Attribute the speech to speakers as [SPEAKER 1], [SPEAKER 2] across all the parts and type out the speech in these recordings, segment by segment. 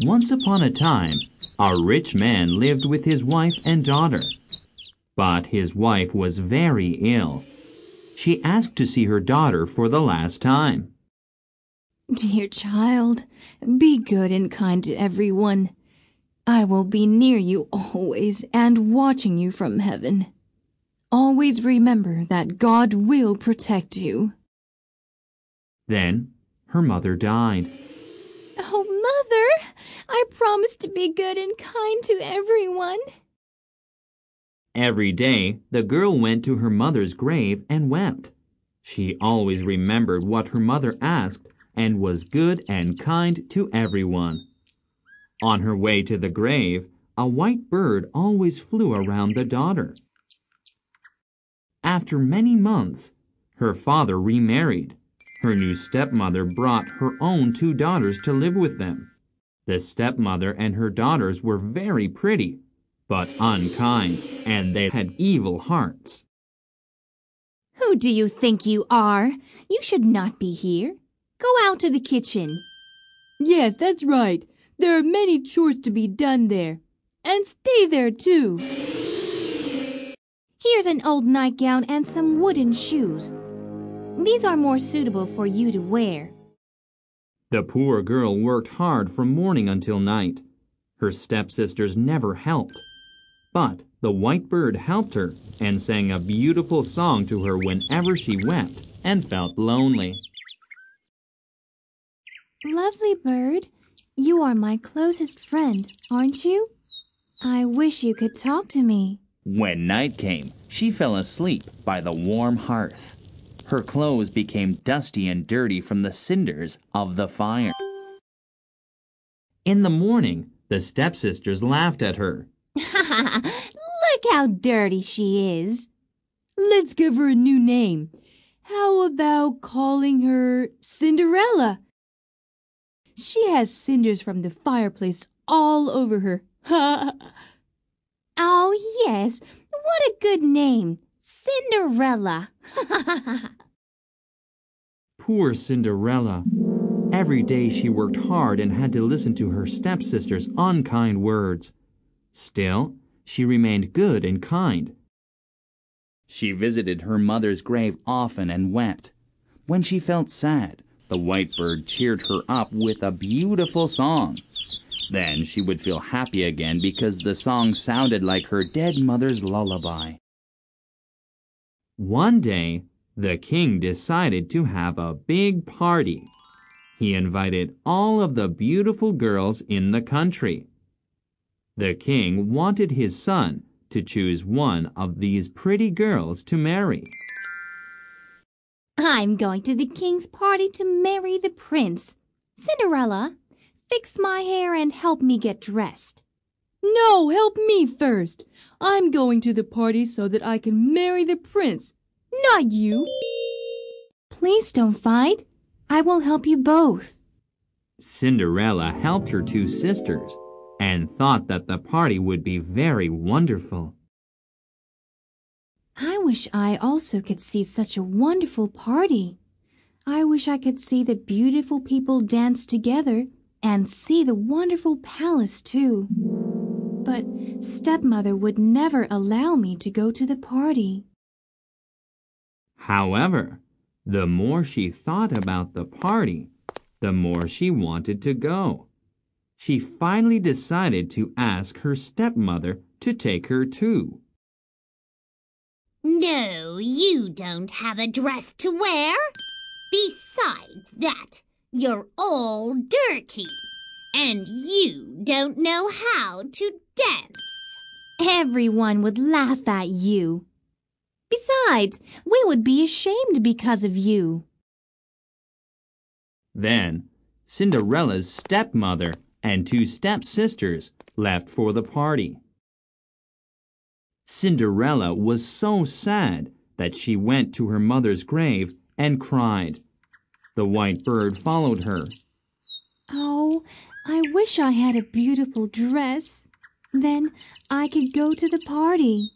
[SPEAKER 1] Once upon a time, a rich man lived with his wife and daughter. But his wife was very ill. She asked to see her daughter for the last time.
[SPEAKER 2] Dear child, be good and kind to everyone. I will be near you always and watching you from heaven. Always remember that God will protect you.
[SPEAKER 1] Then her mother died.
[SPEAKER 2] Oh, Mother, I promised to be good and kind to everyone.
[SPEAKER 1] Every day, the girl went to her mother's grave and wept. She always remembered what her mother asked and was good and kind to everyone. On her way to the grave, a white bird always flew around the daughter. After many months, her father remarried. Her new stepmother brought her own 2 daughters to live with them. The stepmother and her daughters were very pretty, but unkind, and they had evil hearts.
[SPEAKER 2] Who do you think you are? You should not be here. Go out to the kitchen.
[SPEAKER 3] Yes, that's right. There are many chores to be done there. And stay there, too.
[SPEAKER 2] Here's an old nightgown and some wooden shoes. These are more suitable for you to wear.
[SPEAKER 1] The poor girl worked hard from morning until night. Her stepsisters never helped. But the white bird helped her and sang a beautiful song to her whenever she wept and felt lonely.
[SPEAKER 2] Lovely bird, you are my closest friend, aren't you? I wish you could talk to me.
[SPEAKER 1] When night came, she fell asleep by the warm hearth. Her clothes became dusty and dirty from the cinders of the fire. In the morning, the stepsisters laughed at her.
[SPEAKER 2] Look how dirty she is.
[SPEAKER 3] Let's give her a new name. How about calling her Cinderella? She has cinders from the fireplace all over her.
[SPEAKER 2] Oh, yes. What a good name. Cinderella.
[SPEAKER 1] Poor Cinderella. Every day she worked hard and had to listen to her stepsisters' unkind words. Still, she remained good and kind. She visited her mother's grave often and wept. When she felt sad, the white bird cheered her up with a beautiful song. Then she would feel happy again because the song sounded like her dead mother's lullaby. One day, the king decided to have a big party. He invited all of the beautiful girls in the country. The king wanted his son to choose one of these pretty girls to marry.
[SPEAKER 2] I'm going to the king's party to marry the prince. Cinderella, fix my hair and help me get dressed.
[SPEAKER 3] No, help me first. I'm going to the party so that I can marry the prince, not you.
[SPEAKER 2] Please don't fight. I will help you both.
[SPEAKER 1] Cinderella helped her 2 sisters and thought that the party would be very wonderful.
[SPEAKER 2] I wish I also could see such a wonderful party. I wish I could see the beautiful people dance together and see the wonderful palace too. But stepmother would never allow me to go to the party.
[SPEAKER 1] However, the more she thought about the party, the more she wanted to go. She finally decided to ask her stepmother to take her too.
[SPEAKER 4] No, you don't have a dress to wear. Besides that, you're all dirty, and you don't know how to dance.
[SPEAKER 2] Everyone would laugh at you. Besides, we would be ashamed because of you.
[SPEAKER 1] Then, Cinderella's stepmother and 2 stepsisters left for the party. Cinderella was so sad that she went to her mother's grave and cried. The white bird followed her.
[SPEAKER 2] Oh, I wish I had a beautiful dress. Then I could go to the party.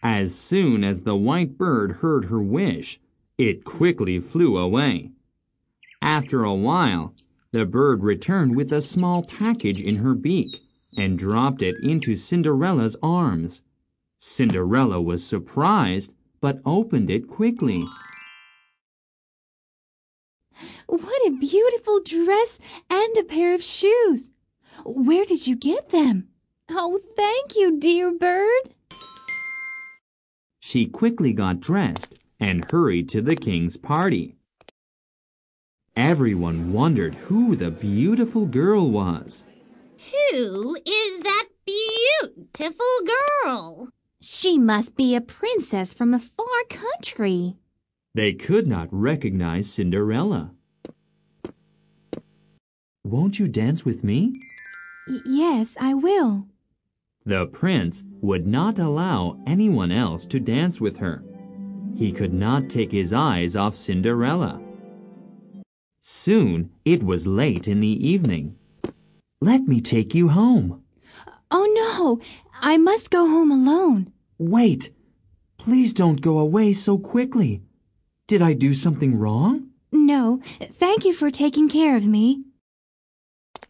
[SPEAKER 1] As soon as the white bird heard her wish, it quickly flew away. After a while, The bird returned with a small package in her beak and dropped it into Cinderella's arms. Cinderella was surprised, but opened it quickly.
[SPEAKER 2] What a beautiful dress and a pair of shoes! Where did you get them? Oh, thank you, dear bird.
[SPEAKER 1] She quickly got dressed and hurried to the king's party. Everyone wondered who the beautiful girl was.
[SPEAKER 4] Who is that beautiful girl?
[SPEAKER 2] She must be a princess from a far country.
[SPEAKER 1] They could not recognize Cinderella. Won't you dance with me?
[SPEAKER 2] Yes, I will.
[SPEAKER 1] The prince would not allow anyone else to dance with her. He could not take his eyes off Cinderella. Soon it was late in the evening. Let me take you home.
[SPEAKER 2] Oh no, I must go home alone.
[SPEAKER 1] Wait. Please don't go away so quickly. Did I do something wrong?
[SPEAKER 2] No, thank you for taking care of me.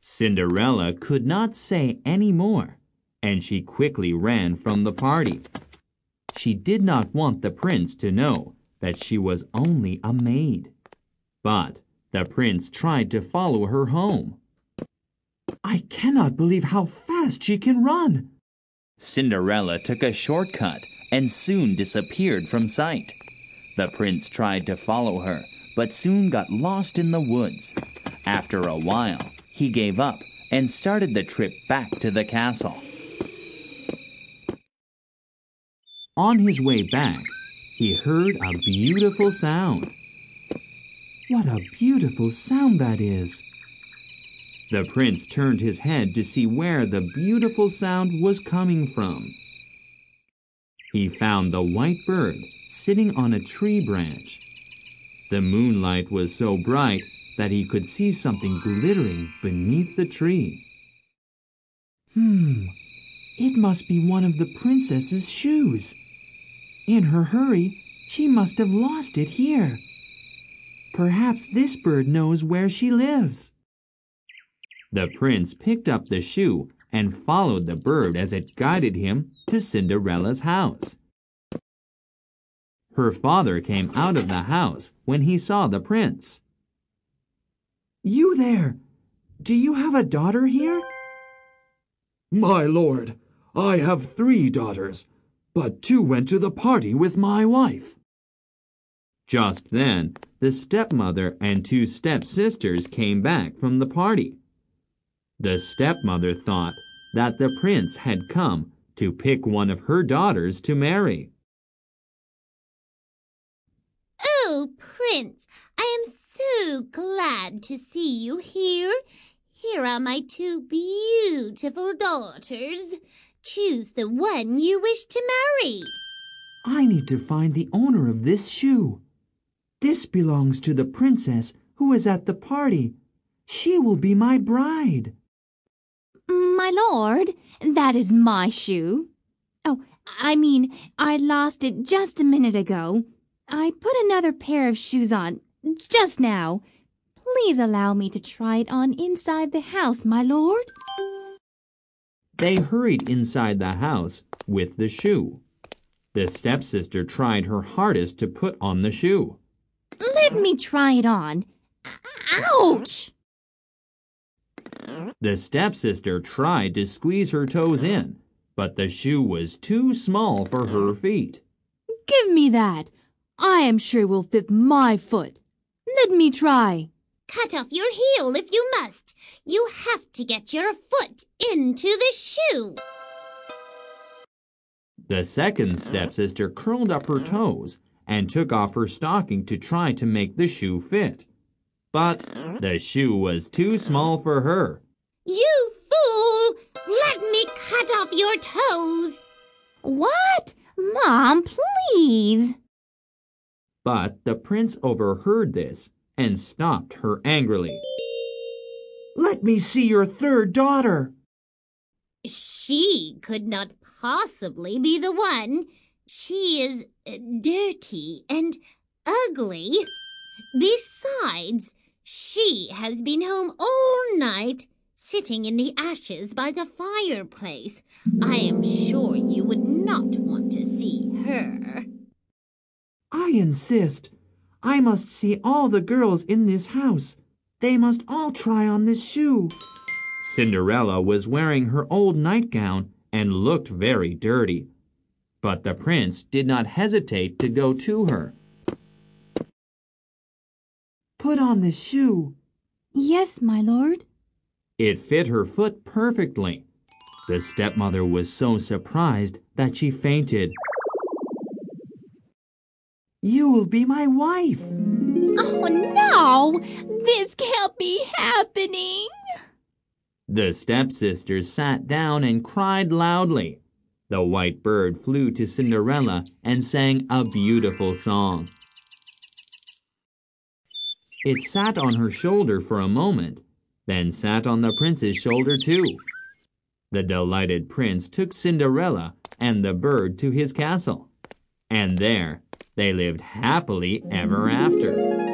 [SPEAKER 1] Cinderella could not say any more, and she quickly ran from the party. She did not want the prince to know that she was only a maid. But the prince tried to follow her home. I cannot believe how fast she can run. Cinderella took a shortcut and soon disappeared from sight. The prince tried to follow her, but soon got lost in the woods. After a while, he gave up and started the trip back to the castle. On his way back, he heard a beautiful sound. What a beautiful sound that is! The prince turned his head to see where the beautiful sound was coming from. He found the white bird sitting on a tree branch. The moonlight was so bright that he could see something glittering beneath the tree. It must be one of the princess's shoes. In her hurry, she must have lost it here. Perhaps this bird knows where she lives. The prince picked up the shoe and followed the bird as it guided him to Cinderella's house. Her father came out of the house when he saw the prince. You there! Do you have a daughter here? My lord, I have 3 daughters, but 2 went to the party with my wife. Just then, the stepmother and 2 stepsisters came back from the party. The stepmother thought that the prince had come to pick one of her daughters to marry.
[SPEAKER 4] Oh, Prince, I am so glad to see you here. Here are my 2 beautiful daughters. Choose the one you wish to marry.
[SPEAKER 1] I need to find the owner of this shoe. This belongs to the princess who is at the party. She will be my bride.
[SPEAKER 2] My lord, that is my shoe. Oh, I lost it just a minute ago. I put another pair of shoes on just now. Please allow me to try it on inside the house, my lord.
[SPEAKER 1] They hurried inside the house with the shoe. The stepsister tried her hardest to put on the shoe.
[SPEAKER 2] Let me try it on. Ouch!
[SPEAKER 1] The stepsister tried to squeeze her toes in, but the shoe was too small for her feet.
[SPEAKER 3] Give me that. I am sure it will fit my foot. Let me try.
[SPEAKER 4] Cut off your heel if you must. You have to get your foot into the shoe.
[SPEAKER 1] The second stepsister curled up her toes and took off her stocking to try to make the shoe fit. But the shoe was too small for her.
[SPEAKER 4] You fool! Let me cut off your toes.
[SPEAKER 2] What? Mom, please.
[SPEAKER 1] But the prince overheard this and stopped her angrily. Let me see your 3rd daughter.
[SPEAKER 4] She could not possibly be the one. She is dirty and ugly. Besides, She has been home all night, sitting in the ashes by the fireplace. I am sure you would not want to see her."
[SPEAKER 1] "I insist. I must see all the girls in this house. They must all try on this shoe." Cinderella was wearing her old nightgown and looked very dirty. But the prince did not hesitate to go to her. "Put on this shoe."
[SPEAKER 2] "Yes, my lord."
[SPEAKER 1] It fit her foot perfectly. The stepmother was so surprised that she fainted. "You will be my wife."
[SPEAKER 3] Oh no! This can't be happening!
[SPEAKER 1] The stepsisters sat down and cried loudly. The white bird flew to Cinderella and sang a beautiful song. It sat on her shoulder for a moment, then sat on the prince's shoulder too. The delighted prince took Cinderella and the bird to his castle, and there they lived happily ever after.